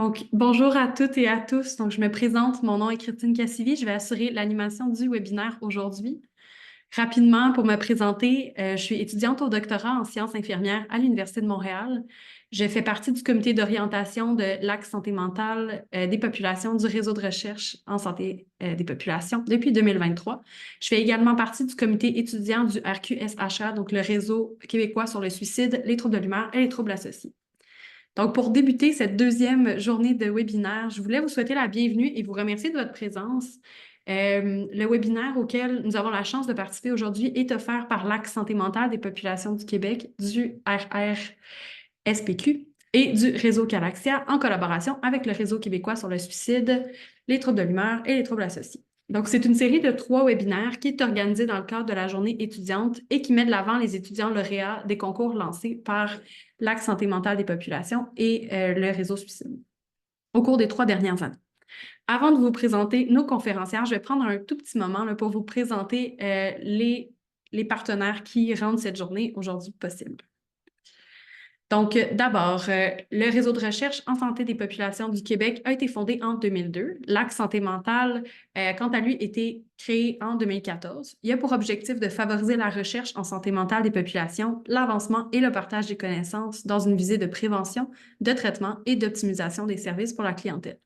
Donc, bonjour à toutes et à tous. Donc, je me présente, mon nom est Christine Cassivi. Je vais assurer l'animation du webinaire aujourd'hui. Rapidement, pour me présenter, je suis étudiante au doctorat en sciences infirmières à l'Université de Montréal. Je fais partie du comité d'orientation de l'Axe santé mentale des populations du réseau de recherche en santé des populations depuis 2023. Je fais également partie du comité étudiant du RQSHA, donc le réseau québécois sur le suicide, les troubles de l'humeur et les troubles associés. Donc, pour débuter cette deuxième journée de webinaire, je voulais vous souhaiter la bienvenue et vous remercier de votre présence. Le webinaire auquel nous avons la chance de participer aujourd'hui est offert par l'Axe santé mentale des populations du Québec, du RRSPQ et du réseau Calaxia en collaboration avec le réseau québécois sur le suicide, les troubles de l'humeur et les troubles associés. Donc, c'est une série de 3 webinaires qui est organisée dans le cadre de la journée étudiante et qui met de l'avant les étudiants lauréats des concours lancés par l'Axe santé mentale des populations et le réseau suicide au cours des 3 dernières années. Avant de vous présenter nos conférencières, je vais prendre un tout petit moment là, pour vous présenter les partenaires qui rendent cette journée aujourd'hui possible. Donc, d'abord, le réseau de recherche en santé des populations du Québec a été fondé en 2002. L'Axe santé mentale, quant à lui, a été créé en 2014. Il a pour objectif de favoriser la recherche en santé mentale des populations, l'avancement et le partage des connaissances dans une visée de prévention, de traitement et d'optimisation des services pour la clientèle.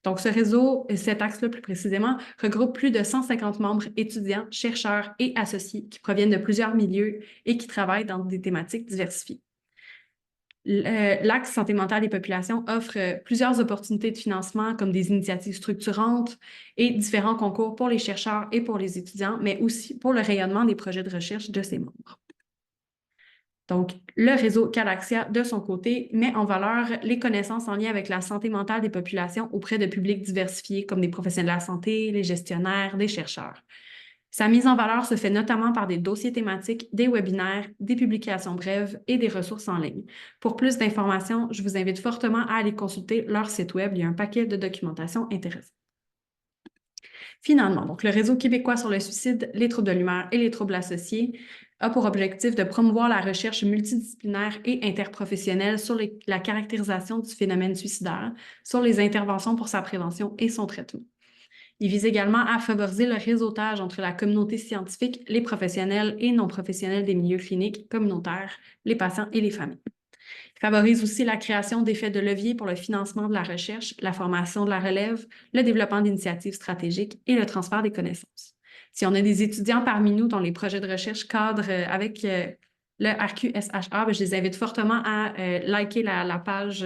Donc, ce réseau, cet axe-là plus précisément, regroupe plus de 150 membres étudiants, chercheurs et associés qui proviennent de plusieurs milieux et qui travaillent dans des thématiques diversifiées. L'Axe santé mentale des populations offre plusieurs opportunités de financement comme des initiatives structurantes et différents concours pour les chercheurs et pour les étudiants, mais aussi pour le rayonnement des projets de recherche de ses membres. Donc, le réseau Calaxia, de son côté, met en valeur les connaissances en lien avec la santé mentale des populations auprès de publics diversifiés comme des professionnels de la santé, les gestionnaires, des chercheurs. Sa mise en valeur se fait notamment par des dossiers thématiques, des webinaires, des publications brèves et des ressources en ligne. Pour plus d'informations, je vous invite fortement à aller consulter leur site web. Il y a un paquet de documentation intéressante. Finalement, donc, le réseau québécois sur le suicide, les troubles de l'humeur et les troubles associés a pour objectif de promouvoir la recherche multidisciplinaire et interprofessionnelle sur la caractérisation du phénomène suicidaire, sur les interventions pour sa prévention et son traitement. Il vise également à favoriser le réseautage entre la communauté scientifique, les professionnels et non professionnels des milieux cliniques, communautaires, les patients et les familles. Il favorise aussi la création d'effets de levier pour le financement de la recherche, la formation de la relève, le développement d'initiatives stratégiques et le transfert des connaissances. Si on a des étudiants parmi nous dont les projets de recherche cadrent avec le RQSHA, je les invite fortement à liker la page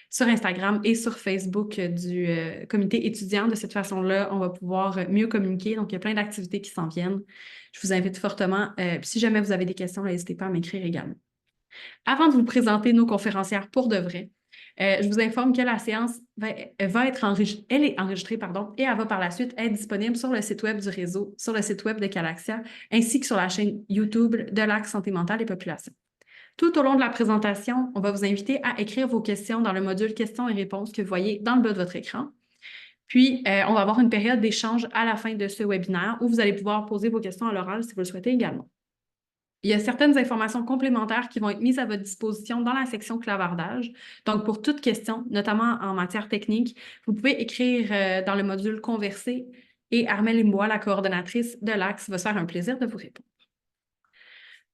sur Instagram et sur Facebook du comité étudiant. De cette façon-là, on va pouvoir mieux communiquer. Donc, il y a plein d'activités qui s'en viennent. Je vous invite fortement. Si jamais vous avez des questions, n'hésitez pas à m'écrire également. Avant de vous présenter nos conférencières pour de vrai, je vous informe que la séance va être enregistrée, elle est enregistrée, pardon, et elle va par la suite être disponible sur le site web du réseau, sur le site web de Calaxia, ainsi que sur la chaîne YouTube de l'Axe santé mentale et population. Tout au long de la présentation, on va vous inviter à écrire vos questions dans le module questions et réponses que vous voyez dans le bas de votre écran. Puis, on va avoir une période d'échange à la fin de ce webinaire où vous allez pouvoir poser vos questions à l'oral si vous le souhaitez également. Il y a certaines informations complémentaires qui vont être mises à votre disposition dans la section clavardage. Donc, pour toute question, notamment en matière technique, vous pouvez écrire dans le module converser et Armelle Imbois, la coordonnatrice de l'Axe, va se faire un plaisir de vous répondre.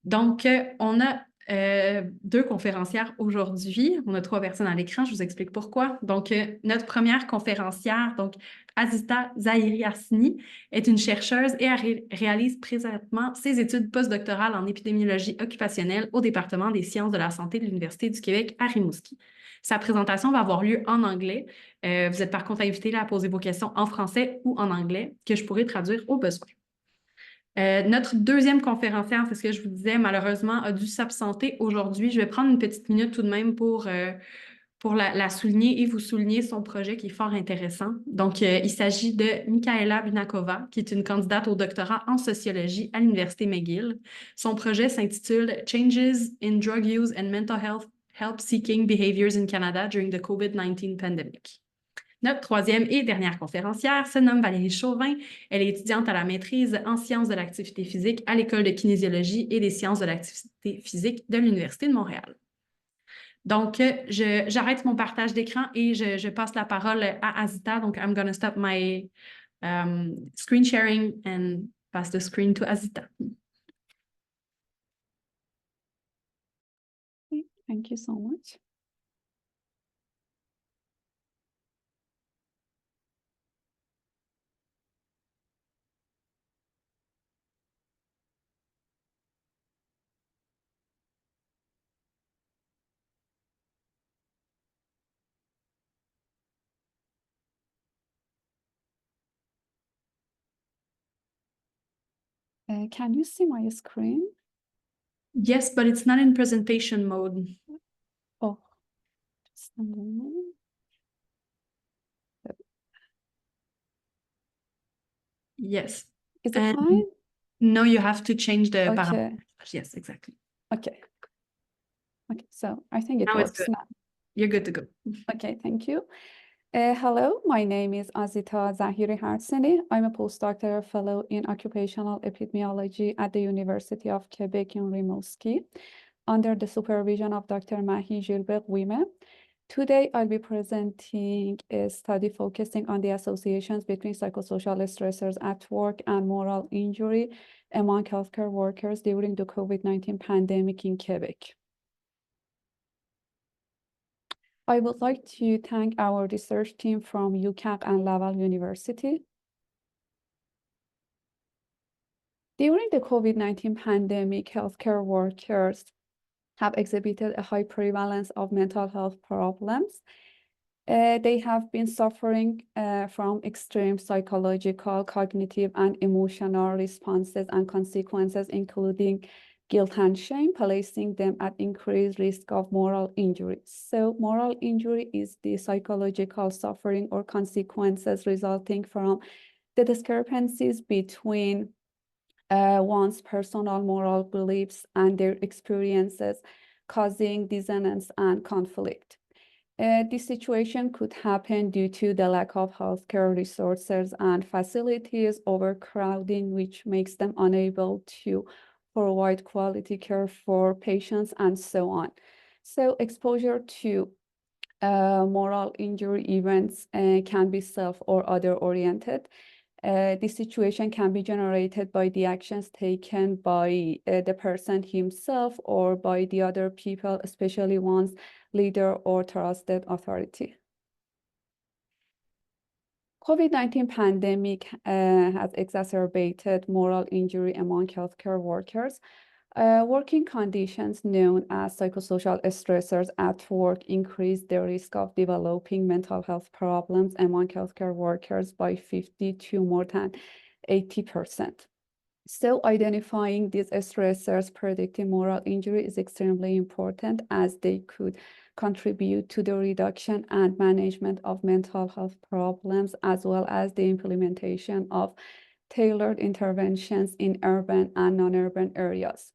Donc, on a 2 conférencières aujourd'hui. On a 3 personnes à l'écran. Je vous explique pourquoi. Donc, notre première conférencière, donc Azita Zahiri Assini, est une chercheuse et elle réalise présentement ses études postdoctorales en épidémiologie occupationnelle au département des sciences de la santé de l'Université du Québec à Rimouski. Sa présentation va avoir lieu en anglais. Vous êtes par contre invité à poser vos questions en français ou en anglais que je pourrai traduire au besoin. Notre deuxième conférencière, c'est ce que je vous disais, malheureusement, a dû s'absenter aujourd'hui. Je vais prendre une petite minute tout de même pour la souligner et vous souligner son projet qui est fort intéressant. Donc, il s'agit de Michaela Binakova, qui est une candidate au doctorat en sociologie à l'Université McGill. Son projet s'intitule Changes in Drug Use and Mental Health Help-Seeking Behaviors in Canada during the COVID-19 Pandemic. Notre troisième et dernière conférencière se nomme Valérie Chauvin. Elle est étudiante à la maîtrise en sciences de l'activité physique à l'École de kinésiologie et des sciences de l'activité physique de l'Université de Montréal. Donc, j'arrête mon partage d'écran et je passe la parole à Azita. Donc, I'm going to stop my screen sharing and pass the screen to Azita. Thank you so much. Can you see my screen? Yes, but it's not in presentation mode. Oh, just a moment. Yes. Is it fine? No, you have to change the Okay. Yes, exactly. Okay. Okay, so I think it Now it's works good. now. You're good to go. Okay, thank you. Hello, my name is Azita Zahiri Harseni. I'm a postdoctoral fellow in occupational epidemiology at the University of Quebec in Rimouski, under the supervision of Dr. Mahi Gilbert-Ouimet. Today, I'll be presenting a study focusing on the associations between psychosocial stressors at work and moral injury among healthcare workers during the COVID-19 pandemic in Quebec. I would like to thank our research team from UQAP and Laval University. During the COVID-19 pandemic, healthcare workers have exhibited a high prevalence of mental health problems. They have been suffering from extreme psychological, cognitive, and emotional responses and consequences, including guilt and shame, placing them at increased risk of moral injury. So moral injury is the psychological suffering or consequences resulting from the discrepancies between one's personal moral beliefs and their experiences, causing dissonance and conflict. This situation could happen due to the lack of healthcare resources and facilities, overcrowding, which makes them unable to provide quality care for patients, and so on. So exposure to moral injury events can be self or other-oriented. This situation can be generated by the actions taken by the person himself or by the other people, especially one's leader or trusted authority. COVID-19 pandemic has exacerbated moral injury among healthcare workers. Working conditions known as psychosocial stressors at work increase the risk of developing mental health problems among healthcare workers by 50 to more than 80%. So identifying these stressors predicting moral injury is extremely important, as they could contribute to the reduction and management of mental health problems, as well as the implementation of tailored interventions in urban and non-urban areas.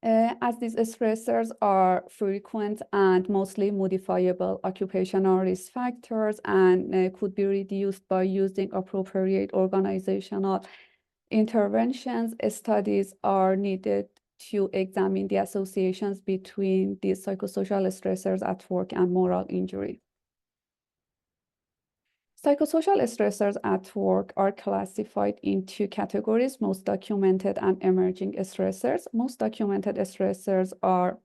As these stressors are frequent and mostly modifiable occupational risk factors and could be reduced by using appropriate organizational interventions, studies are needed to examine the associations between these psychosocial stressors at work and moral injury. Psychosocial stressors at work are classified in two categories: most documented and emerging stressors. Most documented stressors are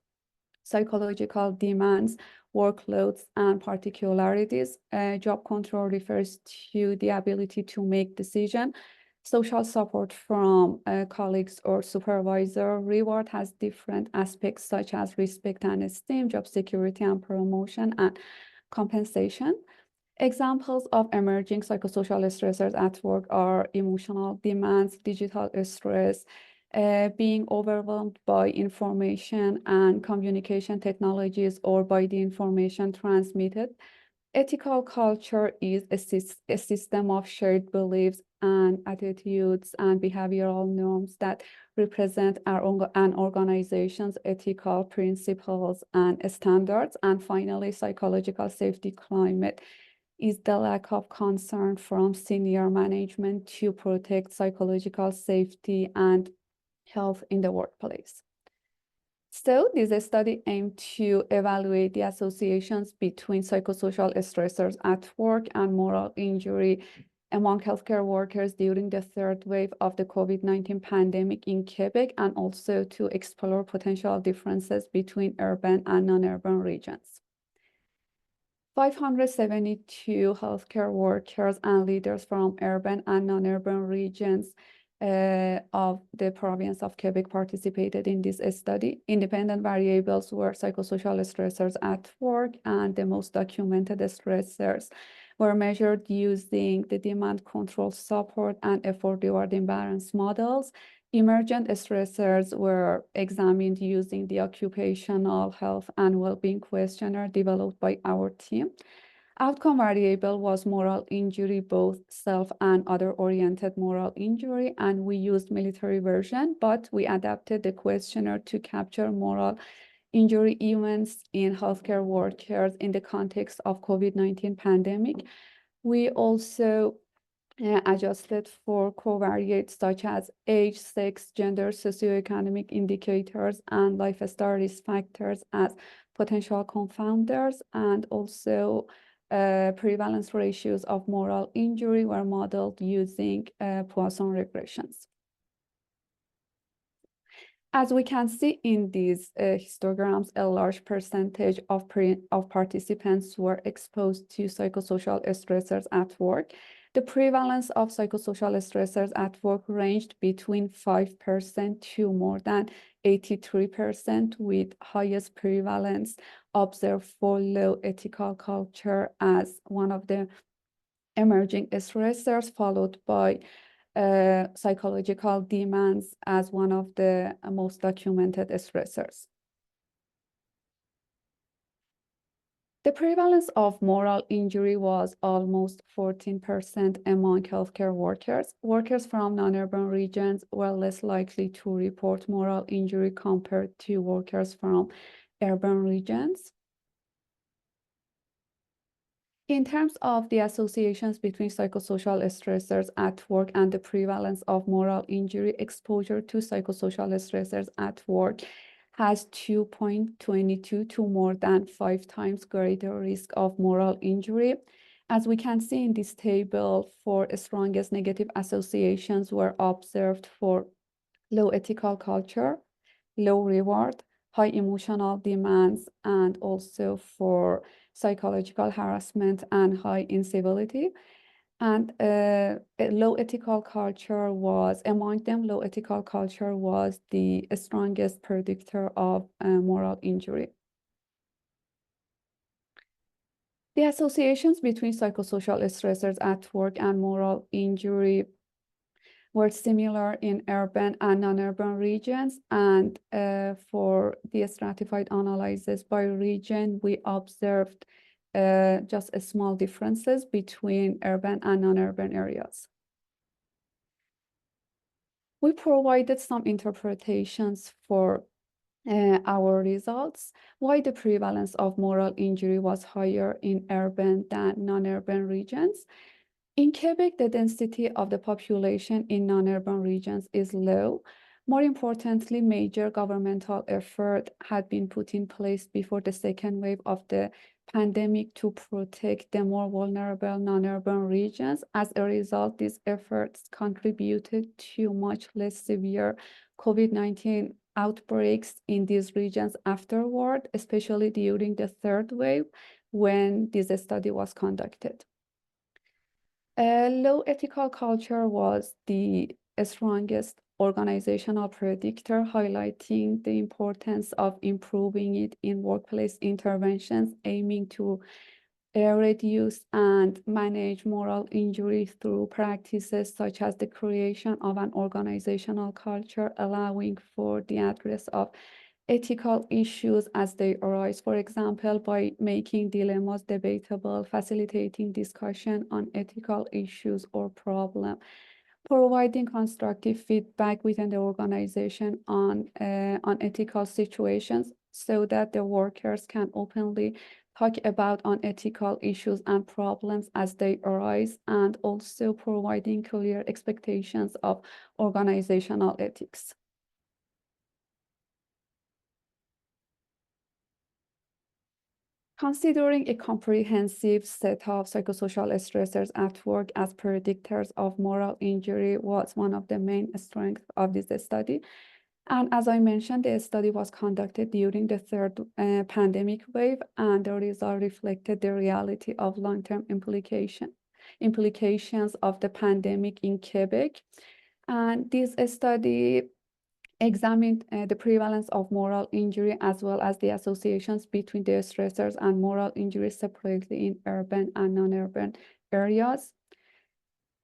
psychological demands, workloads, and particularities. Job control refers to the ability to make decisions. Social support from colleagues or supervisor. Reward has different aspects such as respect and esteem, job security and promotion, and compensation. Examples of emerging psychosocial stressors at work are emotional demands, digital stress, being overwhelmed by information and communication technologies or by the information transmitted. Ethical culture is a system of shared beliefs and attitudes and behavioral norms that represent an organization's ethical principles and standards. And finally, psychological safety climate is the lack of concern from senior management to protect psychological safety and health in the workplace. So this study aimed to evaluate the associations between psychosocial stressors at work and moral injury among healthcare workers during the third wave of the COVID-19 pandemic in Quebec, and also to explore potential differences between urban and non-urban regions. 572 healthcare workers and leaders from urban and non-urban regions of the province of Quebec participated in this study. Independent variables were psychosocial stressors at work, and the most documented stressors were measured using the demand control support and effort reward imbalance models. Emergent stressors were examined using the occupational health and well-being questionnaire developed by our team. Outcome variable was moral injury, both self and other-oriented moral injury, and we used military version, but we adapted the questionnaire to capture moral injury events in healthcare workers in the context of COVID-19 pandemic. We also adjusted for covariates such as age, sex, gender, socioeconomic indicators, and lifestyle risk factors as potential confounders, and also prevalence ratios of moral injury were modeled using Poisson regressions. As we can see in these histograms, a large percentage of participants were exposed to psychosocial stressors at work. The prevalence of psychosocial stressors at work ranged between 5% to more than 83%, with highest prevalence observed for low ethical culture as one of the emerging stressors, followed by psychological demands as one of the most documented stressors. The prevalence of moral injury was almost 14% among healthcare workers. Workers from non-urban regions were less likely to report moral injury compared to workers from urban regions. In terms of the associations between psychosocial stressors at work and the prevalence of moral injury, exposure to psychosocial stressors at work has 2.22 to more than 5 times greater risk of moral injury. As we can see in this table, for strongest negative associations were observed for low ethical culture, low reward, high emotional demands, and also for psychological harassment and high incivility. And low ethical culture was, among them, low ethical culture was the strongest predictor of moral injury. The associations between psychosocial stressors at work and moral injury were similar in urban and non-urban regions, and for the stratified analysis by region, we observed just small differences between urban and non-urban areas. We provided some interpretations for our results, why the prevalence of moral injury was higher in urban than non-urban regions. In Quebec, the density of the population in non-urban regions is low. More importantly, major governmental effort had been put in place before the second wave of the pandemic to protect the more vulnerable non-urban regions. As a result, these efforts contributed to much less severe COVID-19 outbreaks in these regions afterward, especially during the third wave when this study was conducted. Low ethical culture was the strongest organizational predictor, highlighting the importance of improving it in workplace interventions, aiming to reduce and manage moral injury through practices such as the creation of an organizational culture, allowing for the address of ethical issues as they arise, for example, by making dilemmas debatable, facilitating discussion on ethical issues or problems, providing constructive feedback within the organization on ethical situations so that the workers can openly talk about unethical issues and problems as they arise, and also providing clear expectations of organizational ethics. Considering a comprehensive set of psychosocial stressors at work as predictors of moral injury was one of the main strengths of this study. And as I mentioned, the study was conducted during the third pandemic wave, and the result reflected the reality of long-term implications of the pandemic in Quebec. And this study examined the prevalence of moral injury as well as the associations between the stressors and moral injury separately in urban and non-urban areas.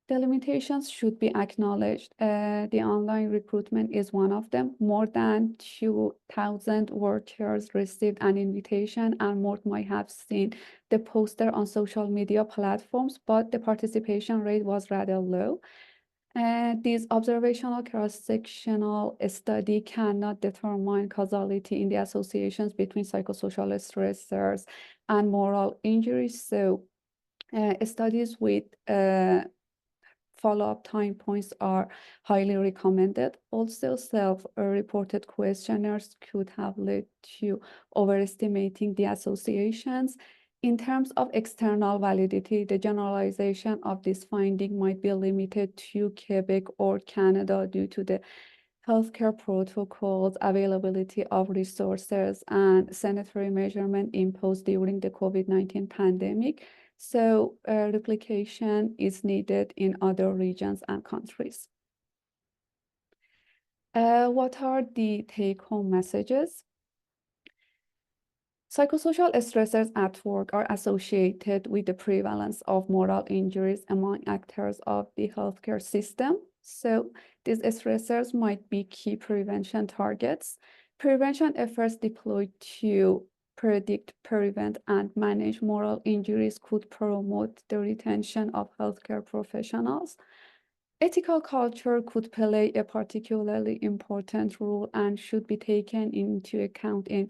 The limitations should be acknowledged. The online recruitment is one of them. More than 2,000 workers received an invitation, and more might have seen the poster on social media platforms, but the participation rate was rather low. This observational cross-sectional study cannot determine causality in the associations between psychosocial stressors and moral injuries. So studies with follow-up time points are highly recommended. Also, self-reported questionnaires could have led to overestimating the associations. In terms of external validity, the generalization of this finding might be limited to Quebec or Canada due to the healthcare protocols, availability of resources, and sanitary measurement imposed during the COVID-19 pandemic. So replication is needed in other regions and countries. What are the take-home messages? Psychosocial stressors at work are associated with the prevalence of moral injuries among actors of the healthcare system. So these stressors might be key prevention targets. Prevention efforts deployed to predict, prevent, and manage moral injuries could promote the retention of healthcare professionals. Ethical culture could play a particularly important role and should be taken into account in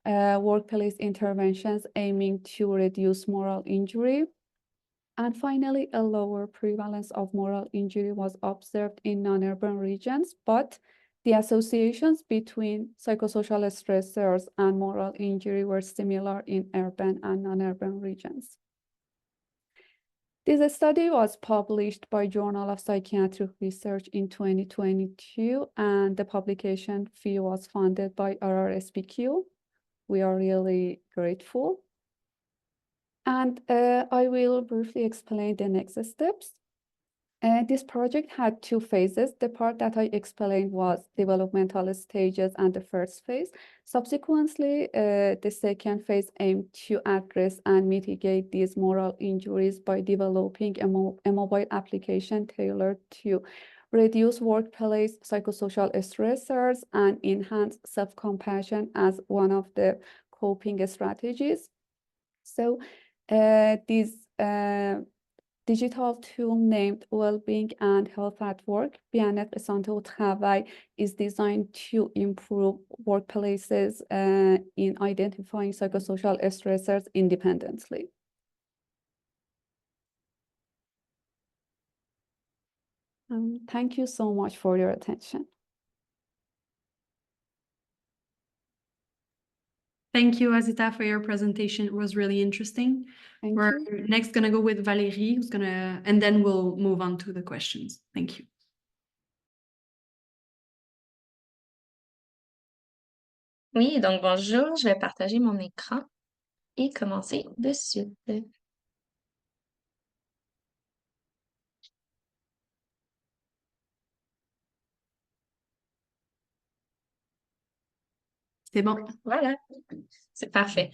workplace interventions aiming to reduce moral injury. And finally, a lower prevalence of moral injury was observed in non-urban regions, but the associations between psychosocial stressors and moral injury were similar in urban and non-urban regions. This study was published by Journal of Psychiatric Research in 2022, and the publication fee was funded by RRSPQ. We are really grateful. And I will briefly explain the next steps. This project had two phases. The part that I explained was developmental stages and the first phase. Subsequently, the second phase aimed to address and mitigate these moral injuries by developing a mobile application tailored to reduce workplace psychosocial stressors and enhance self-compassion as one of the coping strategies. So this digital tool named Wellbeing and Health at Work, Bien-être et santé au travail, is designed to improve workplaces in identifying psychosocial stressors independently. Thank you so much for your attention. Thank you, Azita, for your presentation. It was really interesting. Thank We're you. next going to go with Valérie, who's going to, and then we'll move on to the questions. Thank you. Oui, donc bonjour, je vais partager mon écran et commencer de suite. C'est bon. Voilà, c'est parfait.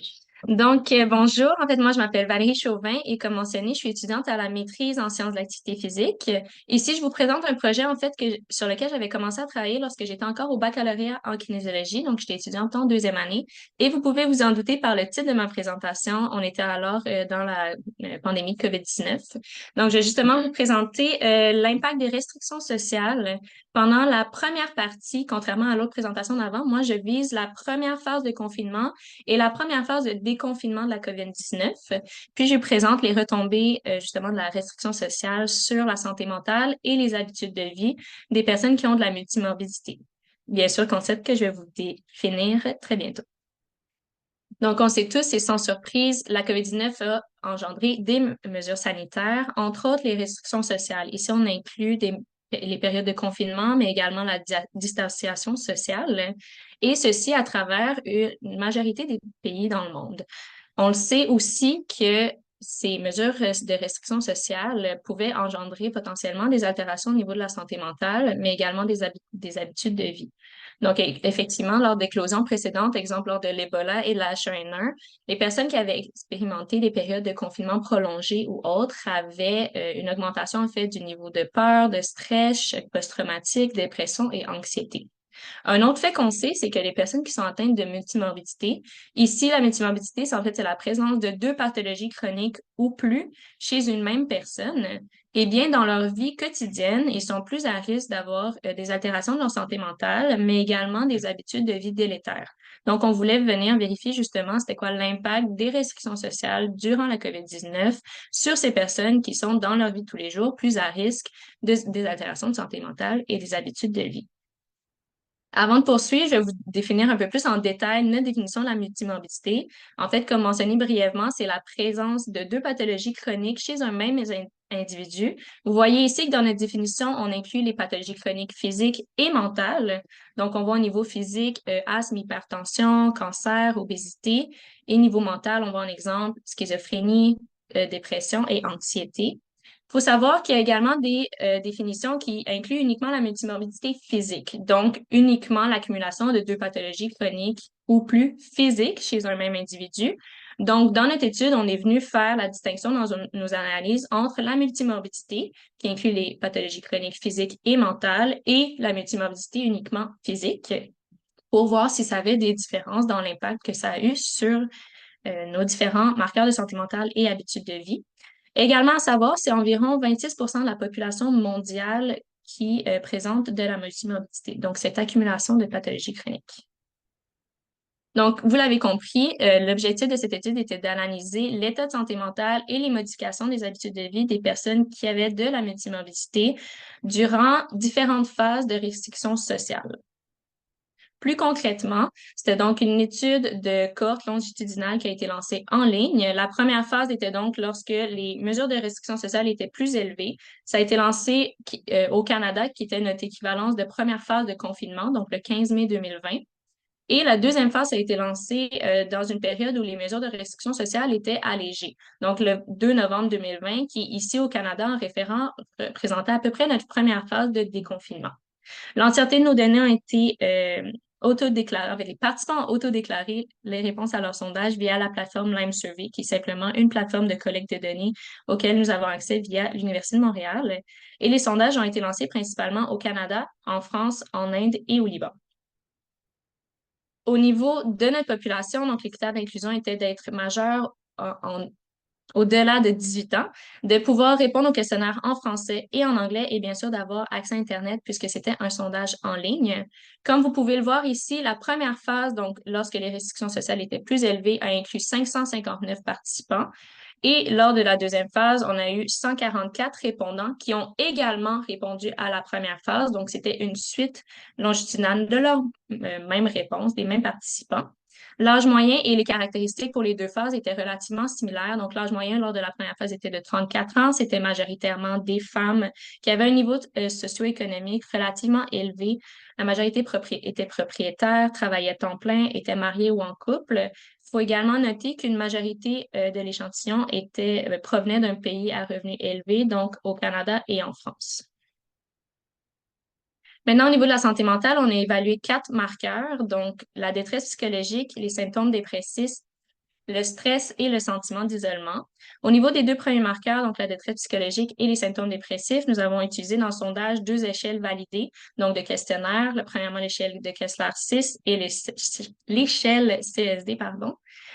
Donc, bonjour. En fait, moi, je m'appelle Valérie Chauvin et comme mentionné, je suis étudiante à la maîtrise en sciences de l'activité physique. Ici, je vous présente un projet, en fait, sur lequel j'avais commencé à travailler lorsque j'étais encore au baccalauréat en kinésiologie. Donc, j'étais étudiante en deuxième année. Et vous pouvez vous en douter par le titre de ma présentation. On était alors dans la pandémie de COVID-19. Donc, je vais justement vous présenter l'impact des restrictions sociales pendant la première partie. Contrairement à l'autre présentation d'avant, moi, je vise la première phase de confinement et la première phase de déconfinement de la COVID-19. Puis, je présente les retombées justement de la restriction sociale sur la santé mentale et les habitudes de vie des personnes qui ont de la multimorbidité. Bien sûr, concept que je vais vous définir très bientôt. Donc, on sait tous et sans surprise, la COVID-19 a engendré des mesures sanitaires, entre autres les restrictions sociales. Ici, on inclut les périodes de confinement, mais également la distanciation sociale, et ceci à travers une majorité des pays dans le monde. On le sait aussi que ces mesures de restriction sociale pouvaient engendrer potentiellement des altérations au niveau de la santé mentale, mais également des habitudes de vie. Donc, effectivement, lors d'éclosions précédentes, exemple lors de l'Ebola et de la H1N1, les personnes qui avaient expérimenté des périodes de confinement prolongées ou autres avaient une augmentation en fait du niveau de peur, de stress, choc post-traumatique, dépression et anxiété. Un autre fait qu'on sait, c'est que les personnes qui sont atteintes de multimorbidité, ici, la multimorbidité, c'est en fait c'est la présence de 2 pathologies chroniques ou plus chez une même personne, et bien dans leur vie quotidienne, ils sont plus à risque d'avoir des altérations de leur santé mentale, mais également des habitudes de vie délétères. Donc, on voulait venir vérifier justement c'était quoi l'impact des restrictions sociales durant la COVID-19 sur ces personnes qui sont dans leur vie de tous les jours plus à risque des altérations de santé mentale et des habitudes de vie. Avant de poursuivre, je vais vous définir un peu plus en détail notre définition de la multimorbidité. En fait, comme mentionné brièvement, c'est la présence de 2 pathologies chroniques chez un même individu. Vous voyez ici que dans notre définition, on inclut les pathologies chroniques physiques et mentales. Donc, on voit au niveau physique, asthme, hypertension, cancer, obésité. Et niveau mental, on voit en exemple schizophrénie, dépression et anxiété. Il faut savoir qu'il y a également des définitions qui incluent uniquement la multimorbidité physique, donc uniquement l'accumulation de 2 pathologies chroniques ou plus physiques chez un même individu. Donc, dans notre étude, on est venu faire la distinction dans nos analyses entre la multimorbidité, qui inclut les pathologies chroniques physiques et mentales, et la multimorbidité uniquement physique, pour voir si ça avait des différences dans l'impact que ça a eu sur nos différents marqueurs de santé mentale et habitudes de vie. Également à savoir, c'est environ 26 de la population mondiale qui présente de la multimorbidité, donc cette accumulation de pathologies chroniques. Donc, vous l'avez compris, l'objectif de cette étude était d'analyser l'état de santé mentale et les modifications des habitudes de vie des personnes qui avaient de la multimorbidité durant différentes phases de restriction sociale. Plus concrètement, c'était donc une étude de cohorte longitudinale qui a été lancée en ligne. La première phase était donc lorsque les mesures de restriction sociale étaient plus élevées. Ça a été lancé au Canada, qui était notre équivalence de première phase de confinement, donc le 15 mai 2020. Et la deuxième phase a été lancée dans une période où les mesures de restriction sociale étaient allégées. Donc, le 2 novembre 2020, qui, ici au Canada, en référent, représentait à peu près notre première phase de déconfinement. L'entièreté de nos données ont été autodéclarées. En fait, les participants ont autodéclaré les réponses à leur sondage via la plateforme Lime Survey, qui est simplement une plateforme de collecte de données auquel nous avons accès via l'Université de Montréal. Et les sondages ont été lancés principalement au Canada, en France, en Inde et au Liban. Au niveau de notre population, donc les critères d'inclusion étaient d'être majeur au-delà de 18 ans, de pouvoir répondre aux questionnaires en français et en anglais et bien sûr d'avoir accès à Internet puisque c'était un sondage en ligne. Comme vous pouvez le voir ici, la première phase, donc lorsque les restrictions sociales étaient plus élevées, a inclus 559 participants. Et lors de la deuxième phase, on a eu 144 répondants qui ont également répondu à la première phase. Donc, c'était une suite longitudinale de leurs mêmes réponses, des mêmes participants. L'âge moyen et les caractéristiques pour les 2 phases étaient relativement similaires. Donc, l'âge moyen lors de la première phase était de 34 ans. C'était majoritairement des femmes qui avaient un niveau socio-économique relativement élevé. La majorité étaient propriétaires, travaillaient à temps plein, étaient mariés ou en couple. Il faut également noter qu'une majorité de l'échantillon provenait d'un pays à revenus élevés, donc au Canada et en France. Maintenant, au niveau de la santé mentale, on a évalué 4 marqueurs, donc la détresse psychologique, les symptômes dépressifs, le stress et le sentiment d'isolement. Au niveau des 2 premiers marqueurs, donc la détresse psychologique et les symptômes dépressifs, nous avons utilisé dans le sondage 2 échelles validées, donc de questionnaires, premièrement l'échelle de Kessler-6 et l'échelle CSD, pardon.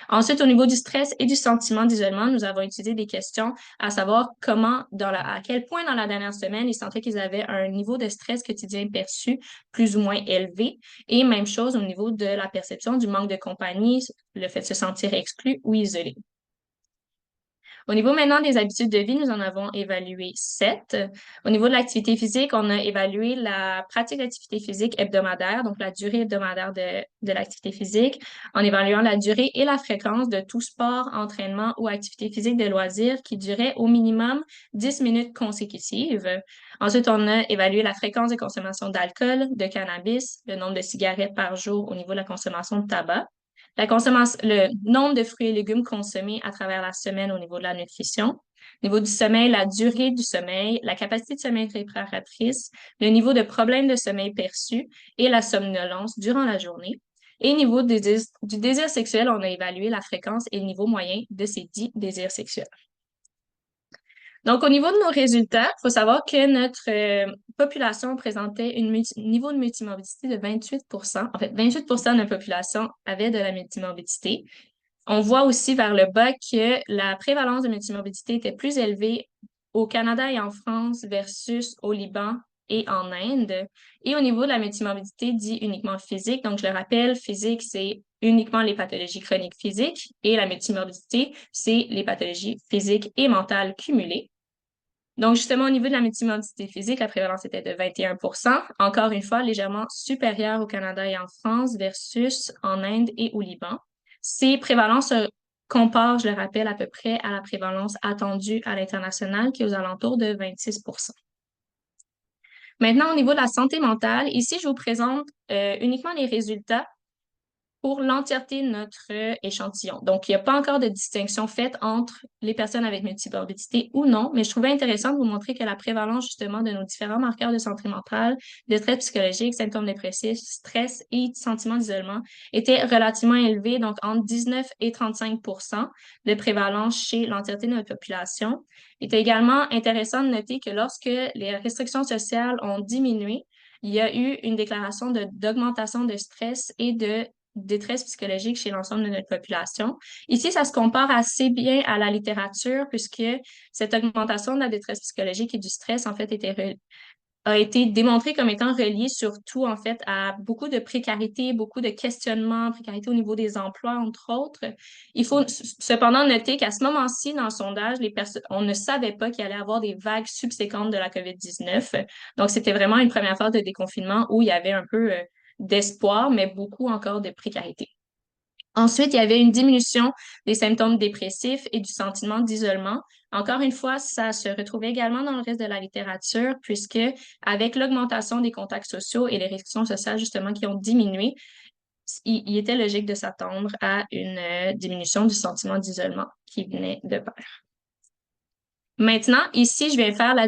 Ensuite, au niveau du stress et du sentiment d'isolement, nous avons utilisé des questions à savoir à quel point dans la dernière semaine, ils sentaient qu'ils avaient un niveau de stress quotidien perçu plus ou moins élevé. Et même chose au niveau de la perception du manque de compagnie, le fait de se sentir exclu ou isolé. Au niveau maintenant des habitudes de vie, nous en avons évalué 7. Au niveau de l'activité physique, on a évalué la pratique d'activité physique hebdomadaire, donc la durée hebdomadaire de l'activité physique, en évaluant la durée et la fréquence de tout sport, entraînement ou activité physique de loisir qui durait au minimum 10 minutes consécutives. Ensuite, on a évalué la fréquence de consommation d'alcool, de cannabis, le nombre de cigarettes par jour au niveau de la consommation de tabac, le nombre de fruits et légumes consommés à travers la semaine au niveau de la nutrition, au niveau du sommeil, la durée du sommeil, la capacité de sommeil réparatrice, le niveau de problème de sommeil perçu et la somnolence durant la journée. Et au niveau du désir sexuel, on a évalué la fréquence et le niveau moyen de ces 10 désirs sexuels. Donc, au niveau de nos résultats, il faut savoir que notre population présentait un niveau de multimorbidité de 28 En fait, 28 de notre population avait de la multimorbidité. On voit aussi vers le bas que la prévalence de multimorbidité était plus élevée au Canada et en France versus au Liban et en Inde. Et au niveau de la multimorbidité dit uniquement physique, donc je le rappelle, physique, c'est uniquement les pathologies chroniques physiques et la multimorbidité, c'est les pathologies physiques et mentales cumulées. Donc, justement, au niveau de la multimorbidité physique, la prévalence était de 21 encore une fois, légèrement supérieure au Canada et en France versus en Inde et au Liban. Ces prévalences se comparent, je le rappelle, à peu près à la prévalence attendue à l'international, qui est aux alentours de 26 Maintenant, au niveau de la santé mentale, ici, je vous présente uniquement les résultats pour l'entièreté de notre échantillon. Donc, il n'y a pas encore de distinction faite entre les personnes avec multimorbidité ou non, mais je trouvais intéressant de vous montrer que la prévalence justement de nos différents marqueurs de santé mentale, de stress psychologique, symptômes dépressifs, stress et sentiments d'isolement était relativement élevée, donc entre 19 et 35 de prévalence chez l'entièreté de notre population. Il était également intéressant de noter que lorsque les restrictions sociales ont diminué, il y a eu une déclaration d'augmentation de stress et de détresse psychologique chez l'ensemble de notre population. Ici, ça se compare assez bien à la littérature puisque cette augmentation de la détresse psychologique et du stress, en fait, a été démontrée comme étant reliée surtout, en fait, à beaucoup de précarité, beaucoup de questionnements, précarité au niveau des emplois, entre autres. Il faut cependant noter qu'à ce moment-ci, dans le sondage, on ne savait pas qu'il allait y avoir des vagues subséquentes de la COVID-19. Donc, c'était vraiment une première phase de déconfinement où il y avait un peu d'espoir, mais beaucoup encore de précarité. Ensuite, il y avait une diminution des symptômes dépressifs et du sentiment d'isolement. Encore une fois, ça se retrouvait également dans le reste de la littérature, puisque avec l'augmentation des contacts sociaux et les restrictions sociales, justement, qui ont diminué, il était logique de s'attendre à une diminution du sentiment d'isolement qui venait de pair. Maintenant, ici, je vais faire la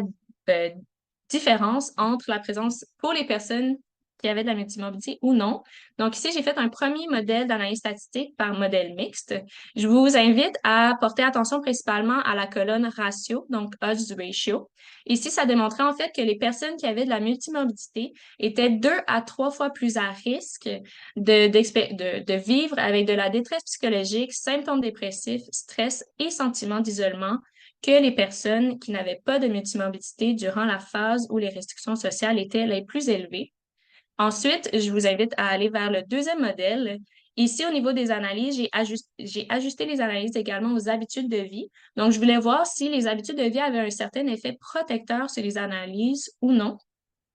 différence entre la présence pour les personnes qui avaient de la multimorbidité ou non. Donc ici, j'ai fait un premier modèle d'analyse statistique par modèle mixte. Je vous invite à porter attention principalement à la colonne ratio, donc odds ratio. Ici, ça démontrait en fait que les personnes qui avaient de la multimorbidité étaient 2 à 3 fois plus à risque de vivre avec de la détresse psychologique, symptômes dépressifs, stress et sentiments d'isolement que les personnes qui n'avaient pas de multimorbidité durant la phase où les restrictions sociales étaient les plus élevées. Ensuite, je vous invite à aller vers le deuxième modèle. Ici, au niveau des analyses, j'ai ajusté les analyses également aux habitudes de vie. Donc, je voulais voir si les habitudes de vie avaient un certain effet protecteur sur les analyses ou non.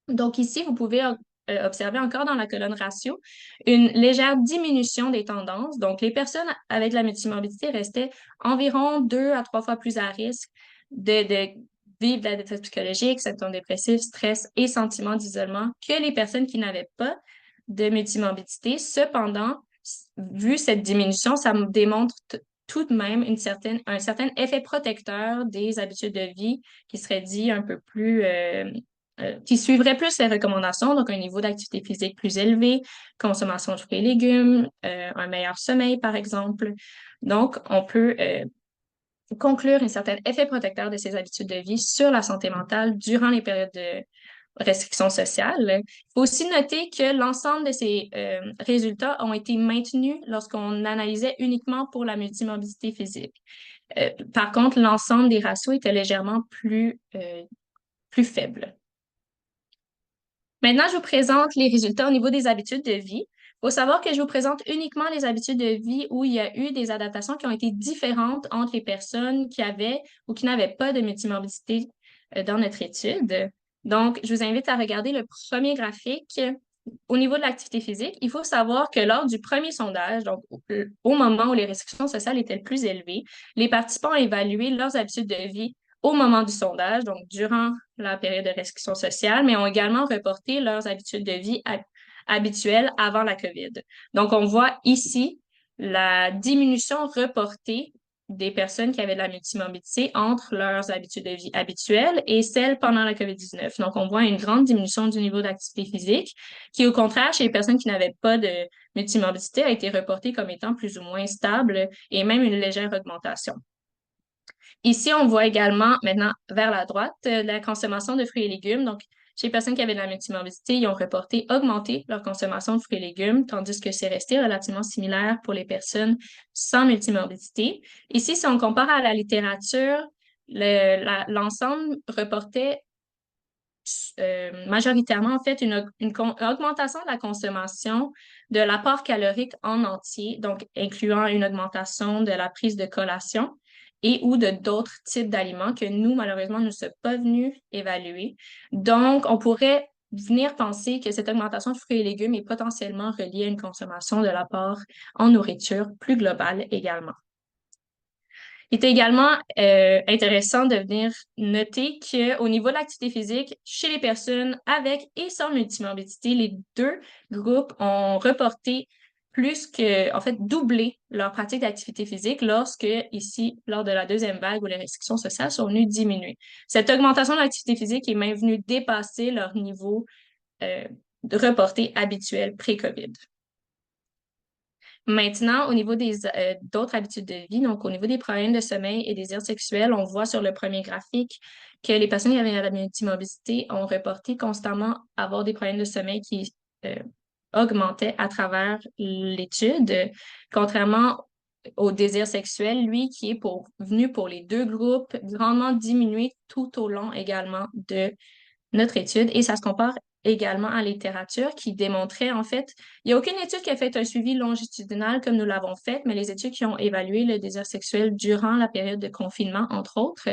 Donc, ici, vous pouvez observer encore dans la colonne ratio une légère diminution des tendances. Donc, les personnes avec la multimorbidité restaient environ 2 à 3 fois plus à risque de vivre de la détresse psychologique, symptômes dépressifs, stress et sentiments d'isolement que les personnes qui n'avaient pas de multimorbidité. Cependant, vu cette diminution, ça me démontre tout de même un certain effet protecteur des habitudes de vie qui serait dit un peu plus qui suivrait plus les recommandations, donc un niveau d'activité physique plus élevé, consommation de fruits et légumes, un meilleur sommeil, par exemple. Donc, on peut conclure un certain effet protecteur de ces habitudes de vie sur la santé mentale durant les périodes de restrictions sociales. Il faut aussi noter que l'ensemble de ces résultats ont été maintenus lorsqu'on analysait uniquement pour la multimorbidité physique. Par contre, l'ensemble des ratios était légèrement plus faible. Maintenant, je vous présente les résultats au niveau des habitudes de vie. faut savoir que je vous présente uniquement les habitudes de vie où il y a eu des adaptations qui ont été différentes entre les personnes qui avaient ou qui n'avaient pas de multimorbidité dans notre étude. Donc, je vous invite à regarder le premier graphique. Au niveau de l'activité physique, il faut savoir que lors du premier sondage, donc au moment où les restrictions sociales étaient le plus élevées, les participants ont évalué leurs habitudes de vie au moment du sondage, donc durant la période de restriction sociale, mais ont également reporté leurs habitudes de vie habituelles avant la COVID. Donc, on voit ici la diminution reportée des personnes qui avaient de la multimorbidité entre leurs habitudes de vie habituelles et celles pendant la COVID-19. Donc, on voit une grande diminution du niveau d'activité physique qui, au contraire, chez les personnes qui n'avaient pas de multimorbidité, a été reportée comme étant plus ou moins stable et même une légère augmentation. Ici, on voit également, maintenant, vers la droite, la consommation de fruits et légumes. Donc, chez les personnes qui avaient de la multimorbidité, ils ont reporté augmenter leur consommation de fruits et légumes, tandis que c'est resté relativement similaire pour les personnes sans multimorbidité. Ici, si on compare à la littérature, l'ensemble reportait majoritairement, en fait, une augmentation de la consommation de l'apport calorique en entier, donc incluant une augmentation de la prise de collation et ou de d'autres types d'aliments que nous, malheureusement, ne sommes pas venus évaluer. Donc, on pourrait venir penser que cette augmentation de fruits et légumes est potentiellement reliée à une consommation de l'apport en nourriture plus globale également. Il est également intéressant de venir noter qu'au niveau de l'activité physique, chez les personnes avec et sans multimorbidité, les deux groupes ont reporté plus que, en fait, doublé leur pratique d'activité physique lorsque, ici, lors de la deuxième vague où les restrictions sociales sont venues diminuer. Cette augmentation de l'activité physique est même venue dépasser leur niveau reporté habituel pré-COVID. Maintenant, au niveau des d'autres habitudes de vie, donc au niveau des problèmes de sommeil et désirs sexuels, on voit sur le premier graphique que les personnes qui avaient la multimorbidité ont reporté constamment avoir des problèmes de sommeil qui augmentaient à travers l'étude, contrairement au désir sexuel, lui, qui est venu pour les deux groupes, grandement diminué tout au long également de notre étude. Et ça se compare également à la littérature qui démontrait, en fait, il n'y a aucune étude qui a fait un suivi longitudinal comme nous l'avons fait, mais les études qui ont évalué le désir sexuel durant la période de confinement, entre autres,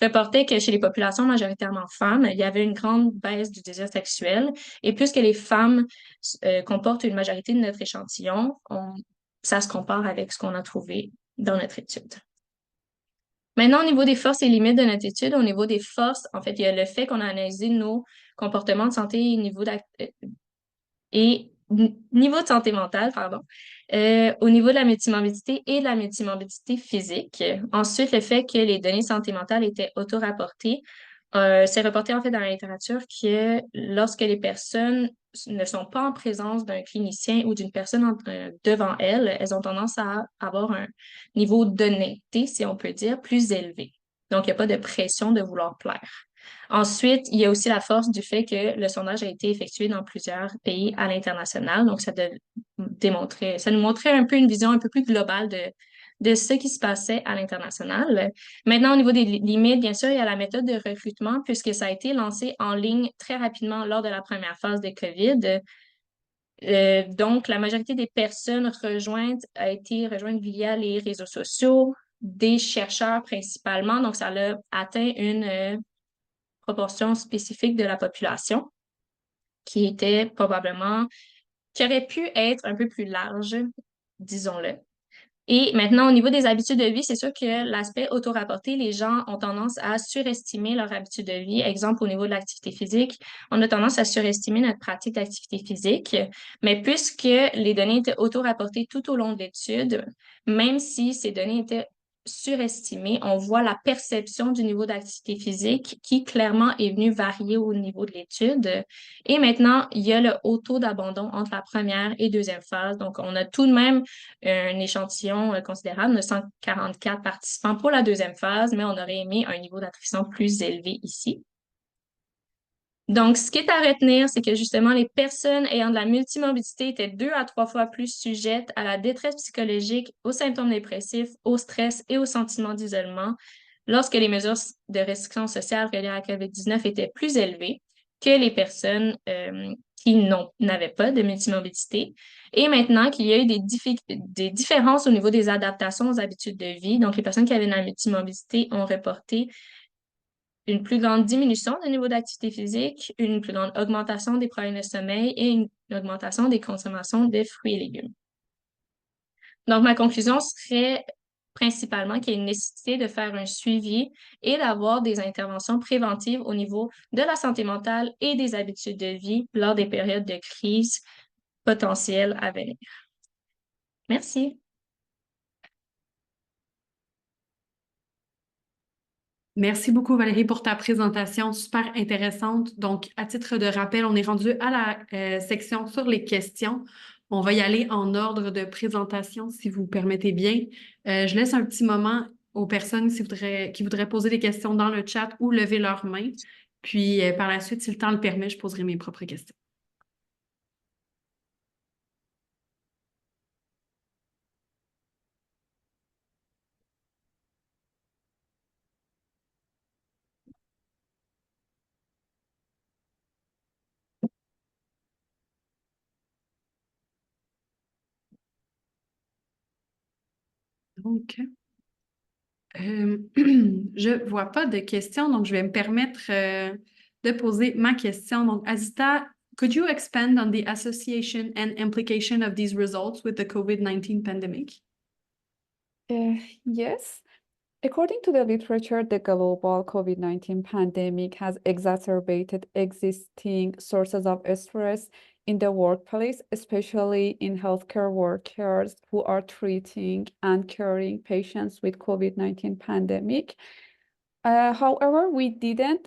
reportaient que chez les populations majoritairement femmes, il y avait une grande baisse du désir sexuel. Et puisque les femmes comportent une majorité de notre échantillon, ça se compare avec ce qu'on a trouvé dans notre étude. Maintenant, au niveau des forces et limites de notre étude, au niveau des forces, en fait, il y a le fait qu'on a analysé nos comportements de santé et niveau de santé mentale, pardon, au niveau de la multimorbidité et de la multimorbidité physique. Ensuite, le fait que les données de santé mentale étaient auto-rapportées. C'est reporté en fait dans la littérature que lorsque les personnes ne sont pas en présence d'un clinicien ou d'une personne devant elles, elles ont tendance à avoir un niveau d'honnêteté, si on peut dire, plus élevé. Donc, il n'y a pas de pression de vouloir plaire. Ensuite, il y a aussi la force du fait que le sondage a été effectué dans plusieurs pays à l'international. Donc, ça nous montrait un peu une vision un peu plus globale de ce qui se passait à l'international. Maintenant, au niveau des limites, bien sûr, il y a la méthode de recrutement puisque ça a été lancé en ligne très rapidement lors de la première phase de COVID. Donc, la majorité des personnes rejointes a été rejointe via les réseaux sociaux, des chercheurs principalement. Donc, ça a atteint une proportion spécifique de la population qui était probablement, qui aurait pu être un peu plus large, disons-le. Et maintenant, au niveau des habitudes de vie, c'est sûr que l'aspect auto-rapporté, les gens ont tendance à surestimer leur habitude de vie. Exemple, au niveau de l'activité physique, on a tendance à surestimer notre pratique d'activité physique. Mais puisque les données étaient auto-rapportées tout au long de l'étude, même si ces données étaient surestimées, on voit la perception du niveau d'activité physique qui clairement est venue varier au niveau de l'étude. Et maintenant, il y a le haut taux d'abandon entre la première et deuxième phase. Donc, on a tout de même un échantillon considérable de 144 participants pour la deuxième phase, mais on aurait aimé un niveau d'attrition plus élevé ici. Donc, ce qui est à retenir, c'est que justement, les personnes ayant de la multimorbidité étaient 2 à 3 fois plus sujettes à la détresse psychologique, aux symptômes dépressifs, au stress et au sentiment d'isolement lorsque les mesures de restriction sociale reliées à la COVID-19 étaient plus élevées. que les personnes qui n'avaient pas de multimorbidité. Et maintenant qu'il y a eu des différences au niveau des adaptations aux habitudes de vie, donc les personnes qui avaient la multimorbidité ont reporté une plus grande diminution du niveau d'activité physique, une plus grande augmentation des problèmes de sommeil et une augmentation des consommations de fruits et légumes. Donc, ma conclusion serait principalement qu'il y a une nécessité de faire un suivi et d'avoir des interventions préventives au niveau de la santé mentale et des habitudes de vie lors des périodes de crise potentielles à venir. Merci. Merci beaucoup, Valérie, pour ta présentation super intéressante. Donc, à titre de rappel, on est rendu à la section sur les questions. On va y aller en ordre de présentation, si vous permettez bien. Je laisse un petit moment aux personnes qui voudraient poser des questions dans le chat ou lever leur main. Puis, par la suite, si le temps le permet, je poserai mes propres questions. Donc, je vois pas de questions, donc je vais me permettre de poser ma question. Donc, Azita, could you expand on the association and implication of these results with the COVID-19 pandemic? Yes. According to the literature, the global COVID-19 pandemic has exacerbated existing sources of stress in the workplace, especially in healthcare workers who are treating and caring patients with COVID-19 pandemic. However, we didn't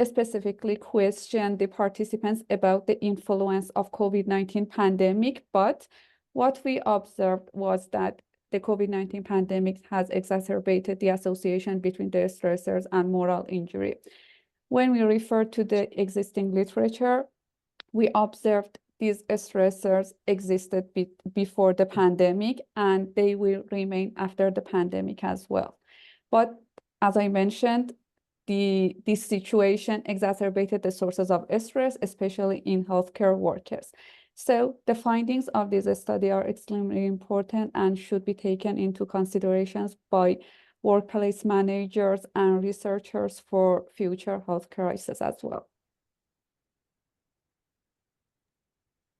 specifically question the participants about the influence of COVID-19 pandemic, but what we observed was that the COVID-19 pandemic has exacerbated the association between the stressors and moral injury. When we refer to the existing literature, we observed these stressors existed before the pandemic, and they will remain after the pandemic as well. But as I mentioned, this situation exacerbated the sources of stress, especially in healthcare workers. So the findings of this study are extremely important and should be taken into considerations by workplace managers and researchers for future health crises as well.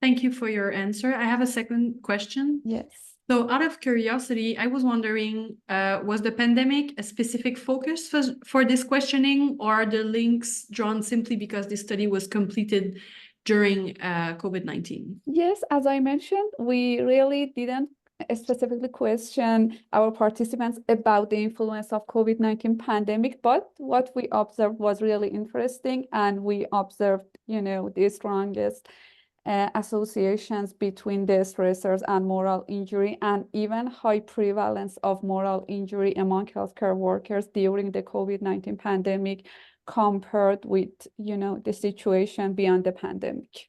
Thank you for your answer. I have a second question. Yes. So out of curiosity, I was wondering, was the pandemic a specific focus for this questioning, or are the links drawn simply because this study was completed during COVID-19? Yes, as I mentioned, we really didn't specifically question our participants about the influence of COVID-19 pandemic, but what we observed was really interesting, and we observed, the strongest associations between the stressors and moral injury, and even high prevalence of moral injury among healthcare workers during the COVID-19 pandemic compared with, the situation beyond the pandemic.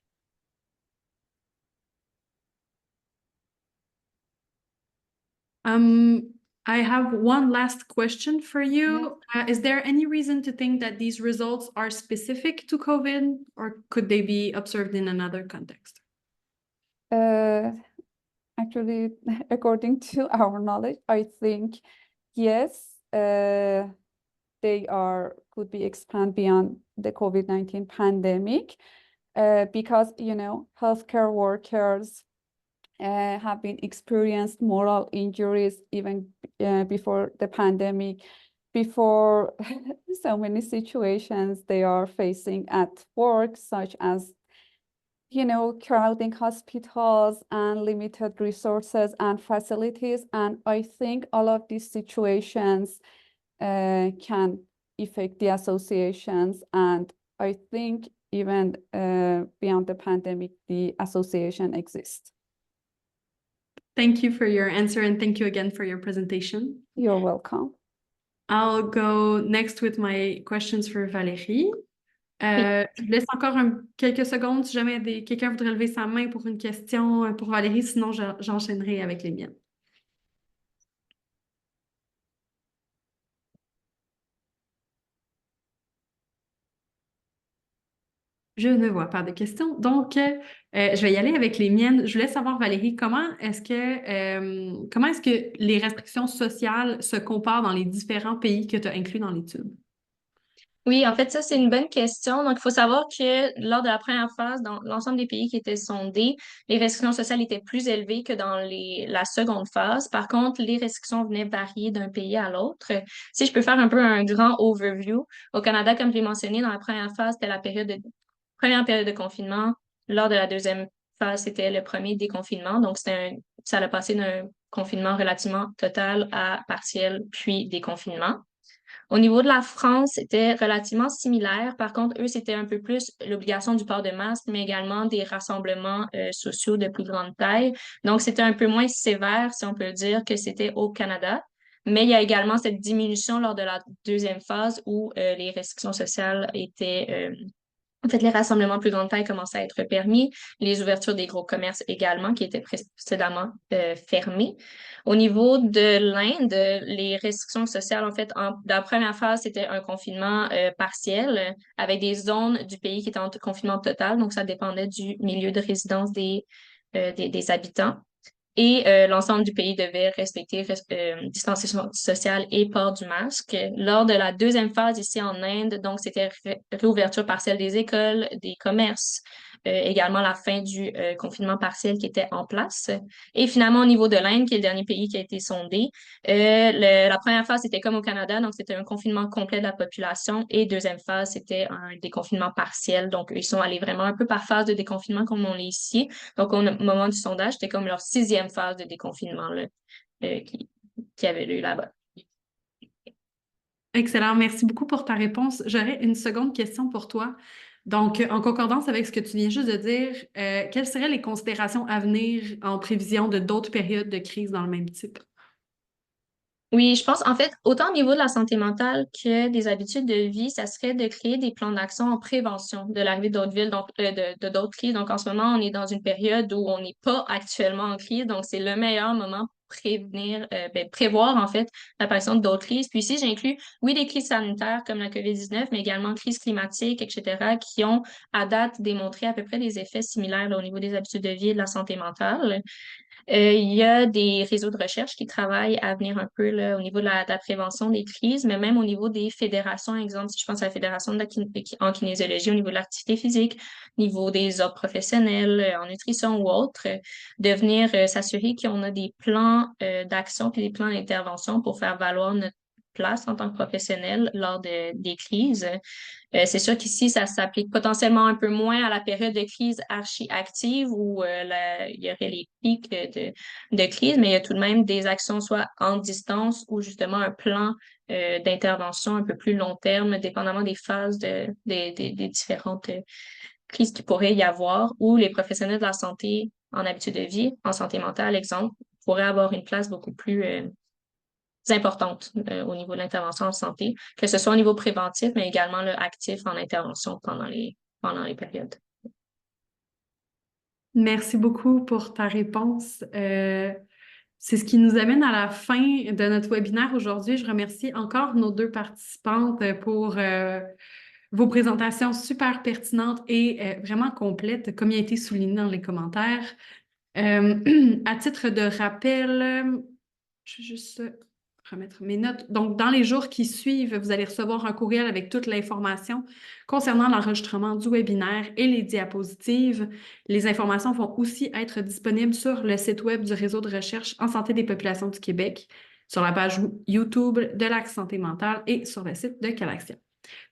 I have one last question for you. Is there any reason to think that these results are specific to COVID, or could they be observed in another context? Actually, according to our knowledge, I think, yes, they could be expanded beyond the COVID-19 pandemic because, healthcare workers have been experienced moral injuries even before the pandemic, before so many situations they are facing at work, such as, crowding hospitals and limited resources and facilities. And I think all of these situations can affect the associations. And I think even beyond the pandemic, the association exists. Thank you for your answer, and thank you again for your presentation. You're welcome. I'll go next with my questions for Valérie. Je laisse encore quelques secondes si jamais quelqu'un voudrait lever sa main pour une question pour Valérie, sinon j'enchaînerai avec les miennes. Je ne vois pas de questions. Donc, je vais y aller avec les miennes. Je voulais savoir, Valérie, comment est-ce que les restrictions sociales se comparent dans les différents pays que tu as inclus dans l'étude? Oui, en fait, ça, c'est une bonne question. Donc, il faut savoir que lors de la première phase, dans l'ensemble des pays qui étaient sondés, les restrictions sociales étaient plus élevées que dans la seconde phase. Par contre, les restrictions venaient varier d'un pays à l'autre. Si je peux faire un peu un grand overview, au Canada, comme je l'ai mentionné, dans la première phase, c'était première période de confinement. Lors de la deuxième phase, c'était le premier déconfinement. Donc, ça a passé d'un confinement relativement total à partiel, puis déconfinement. Au niveau de la France, c'était relativement similaire. Par contre, eux, c'était un peu plus l'obligation du port de masque, mais également des rassemblements sociaux de plus grande taille. Donc, c'était un peu moins sévère, si on peut dire, que c'était au Canada. Mais il y a également cette diminution lors de la deuxième phase où les restrictions sociales étaient en fait, les rassemblements de plus grande taille commençaient à être permis, les ouvertures des gros commerces également, qui étaient précédemment fermées. Au niveau de l'Inde, les restrictions sociales, en fait, dans la première phase, c'était un confinement partiel avec des zones du pays qui étaient en confinement total, donc ça dépendait du milieu de résidence des habitants. Et l'ensemble du pays devait respecter distanciation sociale et port du masque. Lors de la deuxième phase ici en Inde, donc c'était réouverture partielle des écoles, des commerces, également la fin du confinement partiel qui était en place. Et finalement, au niveau de l'Inde, qui est le dernier pays qui a été sondé, la première phase, c'était comme au Canada, donc c'était un confinement complet de la population. Et deuxième phase, c'était un déconfinement partiel. Donc, ils sont allés vraiment un peu par phase de déconfinement comme on l'est ici. Donc, au moment du sondage, c'était comme leur sixième phase de déconfinement là, qui avait lieu là-bas. Excellent. Merci beaucoup pour ta réponse. J'aurais une seconde question pour toi. Donc, en concordance avec ce que tu viens juste de dire, quelles seraient les considérations à venir en prévision de d'autres périodes de crise dans le même type? Oui, je pense, en fait, autant au niveau de la santé mentale que des habitudes de vie, ça serait de créer des plans d'action en prévention de l'arrivée d'autres villes, donc de d'autres crises. Donc, en ce moment, on est dans une période où on n'est pas actuellement en crise, donc c'est le meilleur moment pour prévoir, en fait, l'apparition d'autres crises. Puis ici, j'inclus, oui, des crises sanitaires comme la COVID-19, mais également crises climatiques, etc., qui ont, à date, démontré à peu près des effets similaires là, au niveau des habitudes de vie et de la santé mentale. Il y a des réseaux de recherche qui travaillent à venir un peu là, au niveau de la prévention des crises, mais même au niveau des fédérations, exemple, si je pense à la Fédération en kinésiologie, au niveau de l'activité physique, au niveau des ordres professionnels, en nutrition ou autres, de venir s'assurer qu'on a des plans d'action puis des plans d'intervention pour faire valoir notre place en tant que professionnel lors des crises. C'est sûr qu'ici, ça s'applique potentiellement un peu moins à la période de crise archi-active où il y aurait les pics de crise, mais il y a tout de même des actions soit en distance ou justement un plan d'intervention un peu plus long terme, dépendamment des phases des différentes crises qu'il pourrait y avoir, où les professionnels de la santé en habitude de vie, en santé mentale, exemple, pourraient avoir une place beaucoup plus importantes au niveau de l'intervention en santé, que ce soit au niveau préventif, mais également là, actif en intervention pendant les périodes. Merci beaucoup pour ta réponse. C'est ce qui nous amène à la fin de notre webinaire aujourd'hui. Je remercie encore nos deux participantes pour vos présentations super pertinentes et vraiment complètes, comme il a été souligné dans les commentaires. À titre de rappel, je vais juste remettre mes notes. Donc, dans les jours qui suivent, vous allez recevoir un courriel avec toute l'information concernant l'enregistrement du webinaire et les diapositives. Les informations vont aussi être disponibles sur le site web du Réseau de recherche en santé des populations du Québec, sur la page YouTube de l'Axe Santé mentale et sur le site de Calaxia.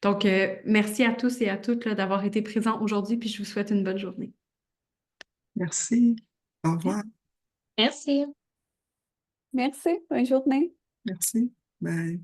Donc, merci à tous et à toutes là, d'avoir été présents aujourd'hui, puis je vous souhaite une bonne journée. Merci. Au revoir. Merci. Merci, bonne journée. Merci. Bye.